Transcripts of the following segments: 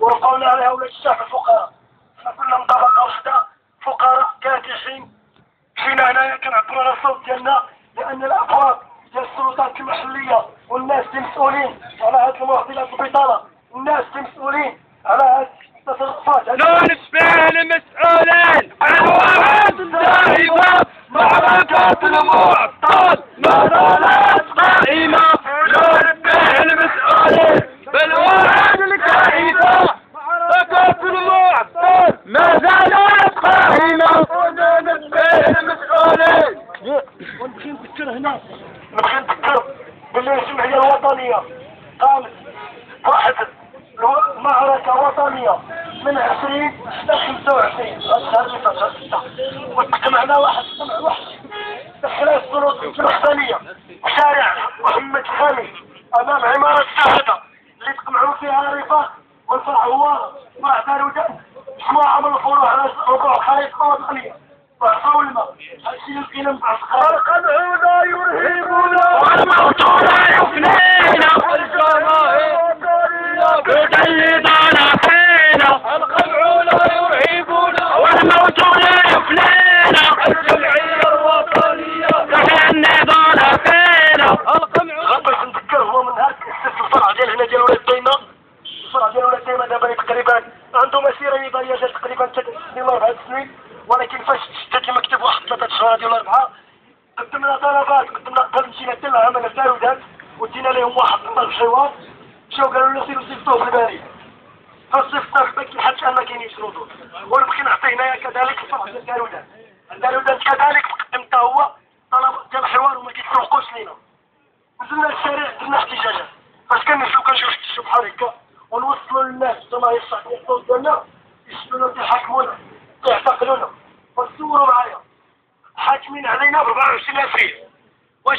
ورفعنا على هؤلاء الشعب الفقراء. احنا كلنا طبقه واحده، فقراء كادحين. جينا هنايا كنعبروا على الصوت ديالنا لان الافراد ديال السلطات المحليه والناس اللي مسؤولين على هذه المعضلات البطاله، الناس اللي مسؤولين على هذه التصرفات. نتبع المسؤولين عن وعد الزائفه معركه المعطل ما زالت قائمه. نتبع المسؤولين بالوعد الكائفه معركه المعطل ما زالت قائمه. نتبع المسؤولين. ونبغي نذكر هنا، نبغي نذكر باللي الجمعيه الوطنيه قامت بواحد معركه وطنيه من 20 حتى 25 الشهر اللي فات، وتجمعنا واحد الجمع وحشي بخلاف السلطات المحليه بشارع محمد خامس امام عماره الشهاده اللي تجمعوا فيها رفاق والفرع هو فرع دارودان، مجموعه من الفروع على ربع الخريطه الوطنيه وعصوا الماء. هادشي اللي لقينا من بعض القمع لا يرهبنا والموت لا يفنينا الجماهير بتيضنا فينا. القمع لا يرهبنا والموت لا يفنينا الجمعية الوطنية تهنضنا فينا. القمع باش نذكر هو من هاك اسس الفرع ديال هنا ديال ولاد ديما. الفرع ديال ولاد ديما دابا تقريبا عنده مسيره نضاليه ديال تقريبا 3 سنين ولا 4 سنين، ولكن فاش شدت المكتب واحد 3 شهور ديال 4 قدمنا طلبات، قدمنا قبل مشينا حتى للعمل الدارودات ودينا لهم واحد الحوار. مشاو قالوا لنا سيروا صيفطوه في البريد، فصيفطنا في بنك الحج ما كاينينش ردود. ونبغي نعطي هنايا كذلك الفرع ديال الدارودات. الدارودات كذلك قدم حتى هو طلبات ديال الحوار وما كيتسوقوش لينا. نزلنا للشارع درنا احتجاجات باش كنمشيو كنجيو نحتجو بحال هكا ونوصلوا للناس الجماهير الشعبيه الصوت ديالنا يشدونا ويحاكمونا ويعتقلونا. وتصوروا معايا حاكمين علينا ب 24 افريل. واش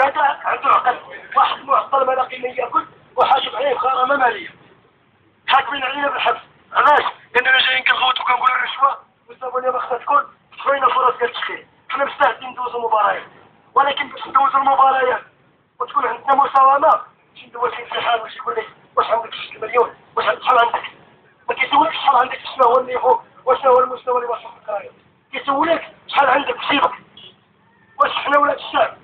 هذا عنده عقل؟ واحد معطل ما لاقي ما ياكل وحاكم عليه بغرامه ماليه. حاكمين علينا بالحبس. علاش؟ لاننا جايين كنغوتو كنقولوا الرشوه والزبونيه ما خصها تكون، شوينا فرص ديال التشكيل. حنا مستعدين ندوزو مباريات، ولكن باش ندوزو المباريات وتكون عندنا مساومه شي ندوز في امتحان واش يقول لك واش عندك 6 مليون، شحال عندك؟ ما كيسولكش شحال عندك، شنو هو النيفو وشنو هو المستوى اللي واصل في القرايه. كيسولك شحال عندك في جيبك. واش حنا ولاد الشعب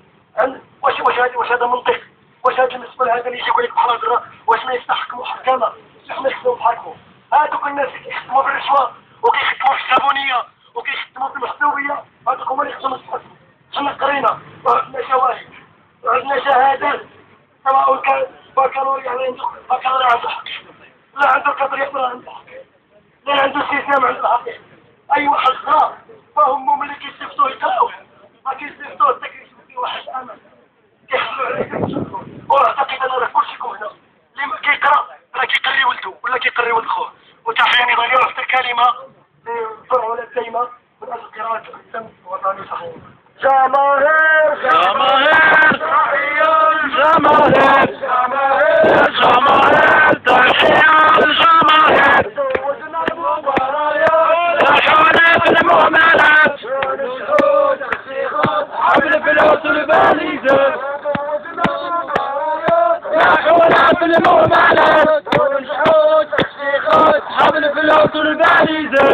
واش هذا منطق؟ واش هذا المسؤول هذا اللي يجي يقول لك بحال هضره واش ما يستحق محاكمه؟ حنا خصنا نحاكموا هذوك الناس اللي كيخدموا بالرشوه وكيخدموا في الزبونيه وكيخدموا في المحسوبيه، هذوك هما اللي خصهم يتحاسبوا. حنا قرينا وعندنا شواهد وعندنا شهادات، سواء كان بكالوريا عنده بكالوريا عنده حق، لا عنده كاتريا لا عنده حق، لا عنده استسلام عنده حق. اي واحد اخر فهم ملي كيصيفطوه يقراو ما كيصيفطوه حتى كيشوف فيه واحد امل كيحصلوا عليه. واعتقد انا راه كلشيكم هنا اللي ما كيقرا راه كيقري ولده ولا كيقري ولد خوه. وتحيه نضاليه واحد الكلمه للفرع ولاد ديما من اجل قراءه الدم الوطني صحيح. جماهير جماهير تحية الجماهير جماهير جماهير تحية الجماهير. زوجنا المباريات نحن في المهملات ونشهد تخسيخات حبل فلوس الباليزة. نحن في المهملات ونشهد تخسيخات حبل فلوس الباليزة.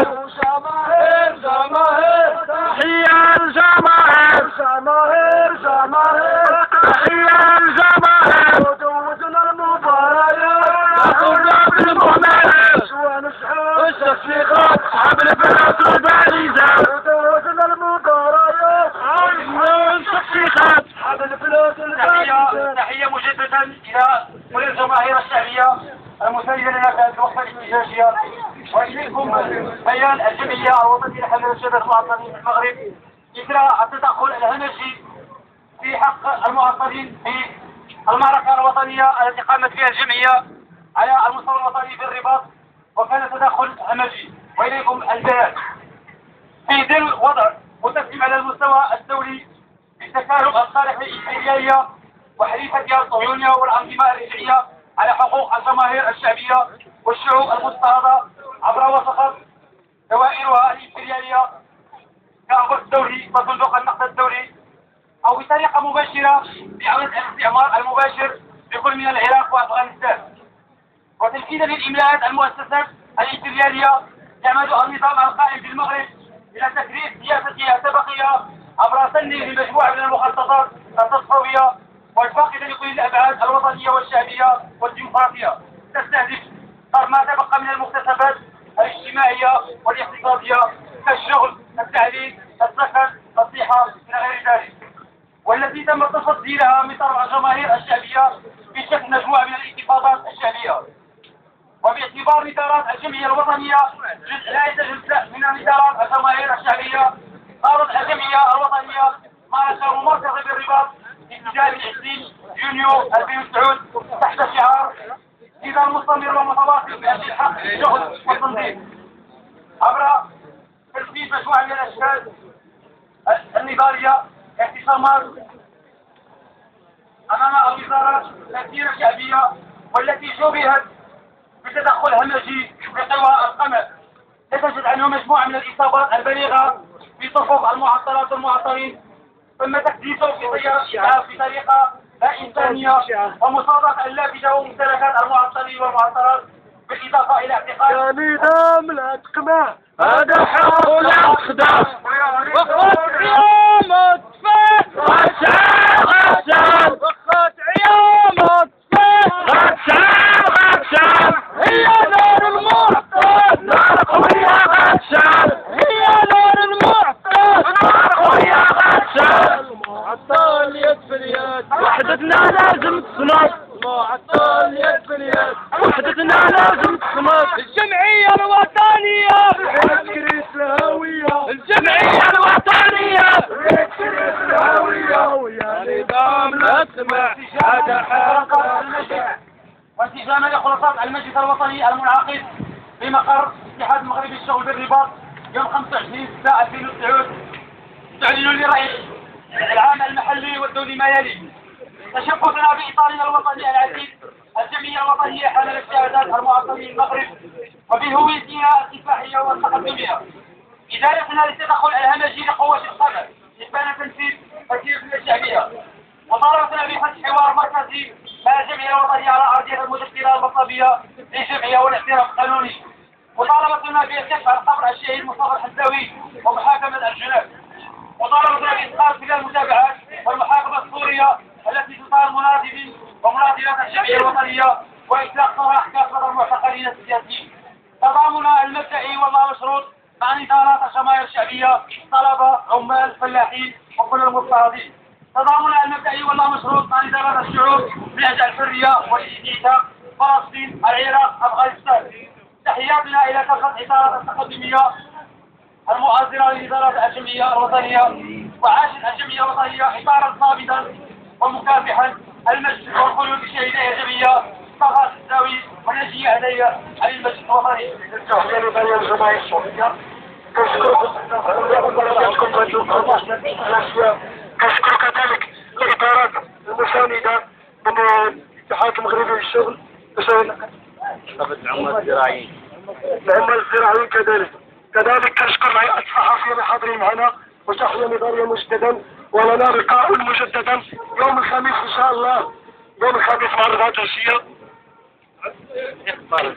جماهير جماهير تحية الجماهير جماهير جماهير تحية الجماهير. وزوجنا المباريات نحن في المهملات ونشهد التصفيقات حبل فلوس الباليزة. وزوجنا المباريات التصفيقات حبل فلوس الباليزة. تحية مجددا إلى كل الجماهير الشعبية المساندة لنا في هذه الوقفة الاحتجاجية، وإليكم بيان الجمعية الوطنية لحماية الشباب المعطلين في المغرب إثر التدخل الهمجي في حق المعطلين في المعركة الوطنية التي قامت فيها الجمعية على المستوى الوطني في الرباط، وكان تدخل همجي. وإليكم البيان في ظل وضع متسم على المستوى الدولي بتكالب الصالح الإسرائيلية وحليفتها الصهيونية والأنظمة الرجعية على حقوق الجماهير الشعبية والشعوب المضطهدة عبر وسط دوائرها الإمبريالية كأبواب الدولي وصندوق النقد الدولي، أو بطريقة مباشرة بأمر الاستعمار المباشر في كل من العراق وأفغانستان. وتنفيذا للإملاءات المؤسسات الإمبريالية يعمد النظام القائم في المغرب إلى تكريس سياسته الطبقية عبر سنه لمجموعة من المخططات التصفوية والفاقدة لكل الأبعاد الوطنية والشعبية والديمقراطية، تستهدف صرف ما تبقى من المكتسبات الاجتماعية والاقتصادية كالشغل، التعليم، السكن، الصحة إلى غير ذلك، والتي تم التصدي لها من طرف الجماهير الشعبية بشكل مجموعة من الانتفاضات الشعبية. وباعتبار ندارات الجمعية الوطنية جزء لا يتجزأ من ندارات الجماهير الشعبية، قامت الجمعية الوطنية مع ممارسة بالرباط ابتداء من 20 يونيو 2009 تحت شعار نضال مستمر ومتواصل بأجل الحق الشغل والتنظيم، عبر تنفيذ مجموعة من الأشكال النضالية، اعتصامات أمام الوزارات التأثير الشعبية والتي شوبهت بتدخل همجي بقوى القمع، نتجت عنه مجموعة من الإصابات البليغة في صفوف المعطلات والمعطلين، ثم تكديسه في سيارة إسعاف بطريقة لا إنسانية ومصادرة اللافذة وممتلكات المعطلين والمعطلات، بالإضافة إلى اعتقال يا نظام لا تقمع هذا حق لا خدام وقت عيام الطفيل غسال غسال وقت عيام الطفيل غسال غسال هي نار المعطل نار خويا غسال هي نار المعطل نار خويا غسال المعطل يد في اليد وحدتنا لازم تصمت المعطل يد في اليد وحدتنا لازم تصمت الجمعية الوطنية بتكريس الهوية الجمعية الوطنية بتكريس الهوية ويا نظام لا تسمع هذا حق المجلس وانسجاما لخلاصات المجلس الوطني المنعقد في مقر الاتحاد المغربي للشغل بالرباط يوم 25/6/2009 تعلن لرئيس العام المحلي والدولي ما يلي: تشبثنا بإطارنا الوطني العزيز الجمعية الوطنية حملت شهادات المعطلين المغرب وبهويتنا الكفاحية والتقدمية، إدارتنا للتدخل الهمجي لقوة القمع إبان تنفيذ وسيلتنا الشعبية، وطالبتنا بفتح حوار مركزي مع الجمعية الوطنية على أرضية المذكرة المطلبية للجمعية والاعتراف القانوني، وطالبتنا بكشف القبر الشهيد مصطفى الحزاوي ومحاكمة الجناب، وطالبتنا بإسقاط بلا المتابعات والمحاكمة السورية التي تطال مناضلين ومناضلات الجمعية الوطنية وإطلاق سراح كافة المعتقلين السياسيين. تضامننا المبدئي والله مشروط مع نضالات الجماهير الشعبية، طلبة، عمال، فلاحين وكل المضطهدين. تضامننا المبدئي والله مشروط مع نضالات الشعوب من أجل الحرية والاستيثاق، فلسطين، العراق، أفغانستان. تحياتنا إلى كافة الإطارات التقدمية المؤازرة لنضالات الجمعية الوطنية، وعاشت الجمعية الوطنية إطارا ثابتا ومكافحا المجد والخلود بشهيدي الجمعية مصطفى الحزاوي ونجي هدايا عن المجد الوطني. كشكر كذلك الإطارات المساندة من الاتحاد المغربي للشغل العمال الزراعيين العمال الزراعيين كذلك كنشكر هيئة الصحفيين الحاضرين معنا، وتحية نضالية مجددا، ولنا لقاء مجددا يوم الخميس إن شاء الله، يوم الخميس مع الغد عشية. إخبار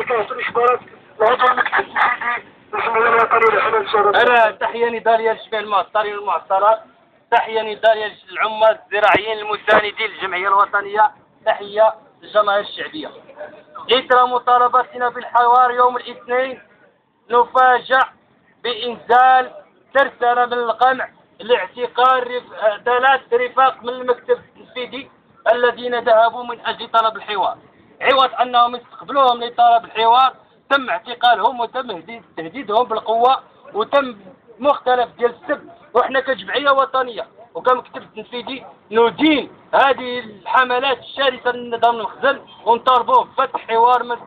كانت الإخبارات العضو المكتب التنفيذي للجمعية الوطنية لحماية الشباب. أنا تحية نضالية لجميع المعطلين والمعطلات، تحية نضالية للعمال الزراعيين المساندين للجمعية الوطنية، تحية للجماهير الشعبية. إثر مطالبتنا بالحوار يوم الاثنين نفاجأ بإنزال ترسانة من القمع لاعتقال 3 رفاق من المكتب التنفيذي الذين ذهبوا من أجل طلب الحوار، عوض أنهم استقبلوهم لطلب الحوار تم اعتقالهم وتم تهديدهم بالقوة وتم مختلف ديال السب. وإحنا كجمعية وطنية وكمكتب تنفيذي ندين هذه الحملات الشرسة للنظام المخزن ونطالبوه بفتح حوار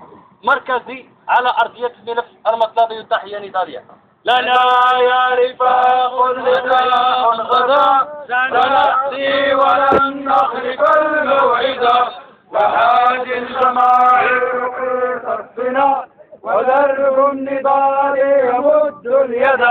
مركزي على أرضية الملف المطلبي. وتحية نضالية لنا يا رفاق اللقاء غدا سنأتي ولن نخلف الموعد، وهذه الجماهير في صفنا ودرب النضال يمد اليد.